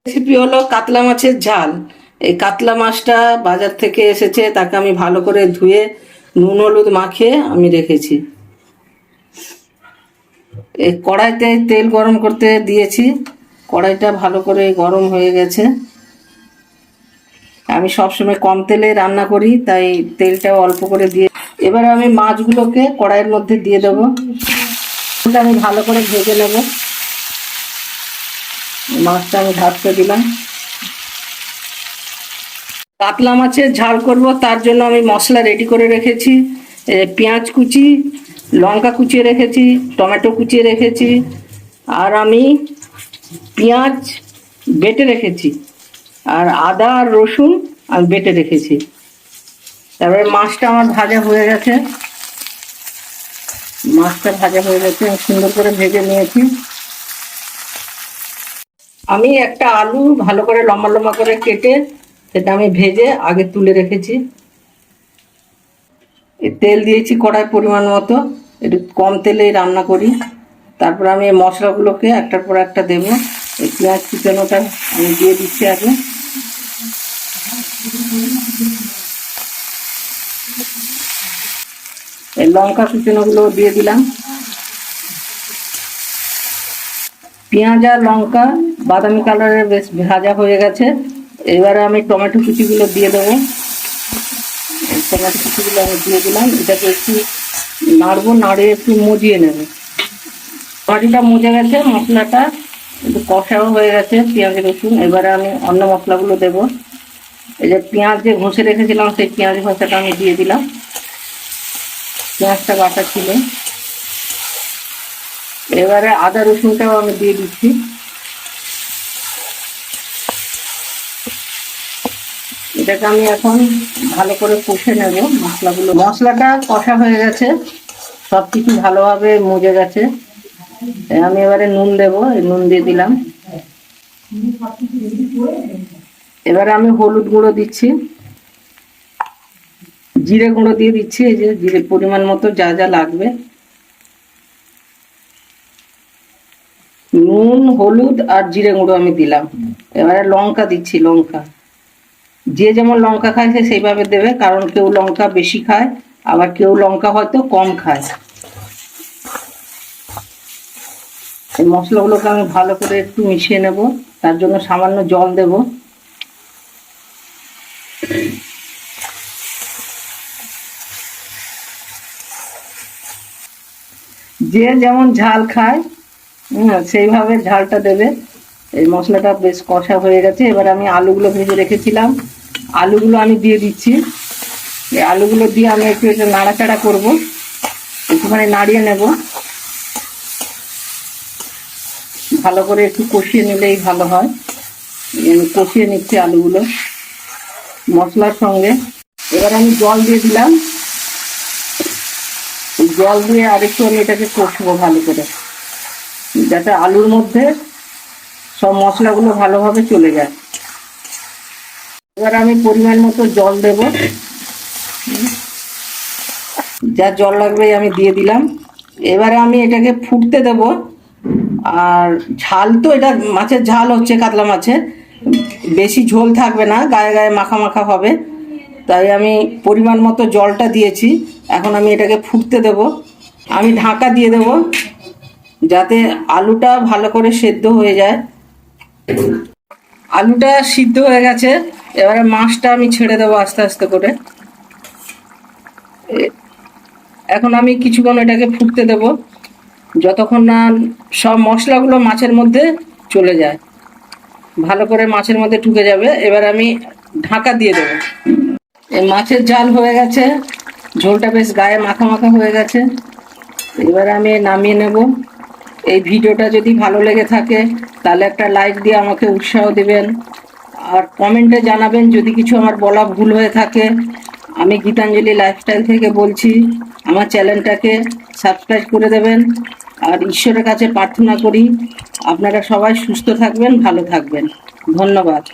Recipe হলো কাতলা মাছের ঝাল। এই কাতলা মাছটা বাজার থেকে এসেছে, তাকে আমি ভালো করে ধুয়ে নুন হলুদ মাখিয়ে আমি রেখেছি। এই কড়াইতে তেল গরম করতে দিয়েছি, কড়াইটা ভালো করে গরম হয়ে গেছে। আমি সবসময় কম তেলে রান্না করি, তাই তেলটাও অল্প করে দিয়ে এবার আমি মাছগুলোকে কড়াইয়ের মধ্যে দিয়ে দেবো। আমি ভালো করে ভেজে নেব। মাছটা আমি ভাজতে দিলাম। কাতলা মাছের ঝাল করব, তার জন্য আমি মশলা রেডি করে রেখেছি। পেঁয়াজ কুচি, লঙ্কা কুচিয়ে রেখেছি, টমেটো কুচিয়ে রেখেছি, আর আমি পেঁয়াজ বেটে রেখেছি, আর আদা আর রসুন আমি বেটে রেখেছি। তারপরে মাছটা আমার ভাজা হয়ে গেছে। মাছটা ভাজা হয়ে গেছে, আমি সুন্দর করে ভেজে নিয়েছি। আমি একটা আলু ভালো করে লম্বা লম্বা করে কেটে সেটা আমি ভেজে আগে তুলে রেখেছি। তেল দিয়েছি কড়াই পরিমাণ মতো, একটু কম তেলেই রান্না করি। তারপর আমি এই মশলাগুলোকে একটার পর একটা দেবো। এই পেঁয়াজ কুচানোটা আমি দিয়ে দিচ্ছি আগে। এই লঙ্কা কুচানোগুলো দিয়ে দিলাম। পেঁয়াজ আর লঙ্কা বাদামি কালারের বেশ ভাজা হয়ে গেছে। এবারে আমি টমেটো কুচিগুলো দিয়ে দেবো। টমেটো কুচিগুলো আমি দিয়ে দিলাম। এটাকে একটু নাড়বো, নাড়িয়ে একটু মজিয়ে নেব। টমেটোটা মজে গেছে, মশলাটা একটু কষাও হয়ে গেছে পেঁয়াজ রসুন। এবারে আমি অন্য মশলাগুলো দেবো। এই যে পেঁয়াজ যে ঘষে রেখেছিলাম, সেই পেঁয়াজ ঘষাটা আমি দিয়ে দিলাম। পেঁয়াজটা বাটা ছিল। এবারে আদা রসুনটাও আমি দিয়ে দিচ্ছি। এটাকে আমি এখন ভালো করে কষে নেব মশলাগুলো। মশলাটা কষা হয়ে গেছে, সব কিছু ভালোভাবে মজে গেছে। আমি এবারে নুন দেবো, নুন দিয়ে দিলাম। এবারে আমি হলুদ গুঁড়ো দিচ্ছি, জিরে গুঁড়ো দিয়ে দিচ্ছি। এই যে জিরে পরিমাণ মতো যা যা লাগবে। নুন, হলুদ আর জিরে গুঁড়ো আমি দিলাম। এবারে লঙ্কা দিচ্ছি, লঙ্কা যে যেমন লঙ্কা খায় সে সেইভাবে দেবে, কারণ কেউ লঙ্কা বেশি খায়, আবার কেউ লঙ্কা হয়তো কম খায়। এই মশলাগুলোকে আমি ভালো করে একটু মিশিয়ে নেব, তার জন্য সামান্য জল দেব। যে যেমন ঝাল খায় সেইভাবে ঝালটা দেবে। এই মশলাটা বেশ কষা হয়ে গেছে। এবার আমি আলুগুলো ভেজে রেখেছিলাম, আলুগুলো আমি দিয়ে দিচ্ছি। এই আলুগুলো দিয়ে আমি একটু একটু নাড়াচাড়া করবো, একটুখানি নাড়িয়ে নেব। ভালো করে একটু কষিয়ে নিলেই ভালো হয়। আমি কষিয়ে নিচ্ছি আলুগুলো মশলার সঙ্গে। এবার আমি জল দিয়ে দিলাম। জল দিয়ে আরেকটু আমি এটাকে কষবো ভালো করে, যাতে আলুর মধ্যে সব মশলাগুলো ভালোভাবে চলে যায়। এবার আমি পরিমাণ মতো জল দেব, যা জল লাগবে আমি দিয়ে দিলাম। এবারে আমি এটাকে ফুটতে দেব। আর ঝাল তো, এটা মাছের ঝাল হচ্ছে, কাতলা মাছের বেশি ঝোল থাকবে না, গায়ে গায়ে মাখা মাখা হবে। তাই আমি পরিমাণ মতো জলটা দিয়েছি। এখন আমি এটাকে ফুটতে দেব। আমি ঢাকা দিয়ে দেব যাতে আলুটা ভালো করে সেদ্ধ হয়ে যায়। আলুটা সিদ্ধ হয়ে গেছে। এবারে মাছটা আমি ছেড়ে দেবো আস্তে আস্তে করে। এখন আমি কিছুক্ষণ এটাকে ফুটতে দেব, যতক্ষণ না সব মশলাগুলো মাছের মধ্যে চলে যায়, ভালো করে মাছের মধ্যে ঢুকে যাবে। এবার আমি ঢাকা দিয়ে দেবো। এই মাছের ঝাল হয়ে গেছে, ঝোলটা বেশ গায়ে মাখা মাখা হয়ে গেছে। এবার আমি নামিয়ে নেব। এই ভিডিওটা যদি ভালো লেগে থাকে তাহলে একটা লাইক দিয়ে আমাকে উৎসাহ দেবেন, আর কমেন্টে জানাবেন যদি কিছু আমার বলা ভুল হয়ে থাকে। আমি গীতাঞ্জলি লাইফস্টাইল থেকে বলছি। আমার চ্যানেলটাকে সাবস্ক্রাইব করে দেবেন, আর ঈশ্বরের কাছে প্রার্থনা করি আপনারা সবাই সুস্থ থাকবেন, ভালো থাকবেন। ধন্যবাদ।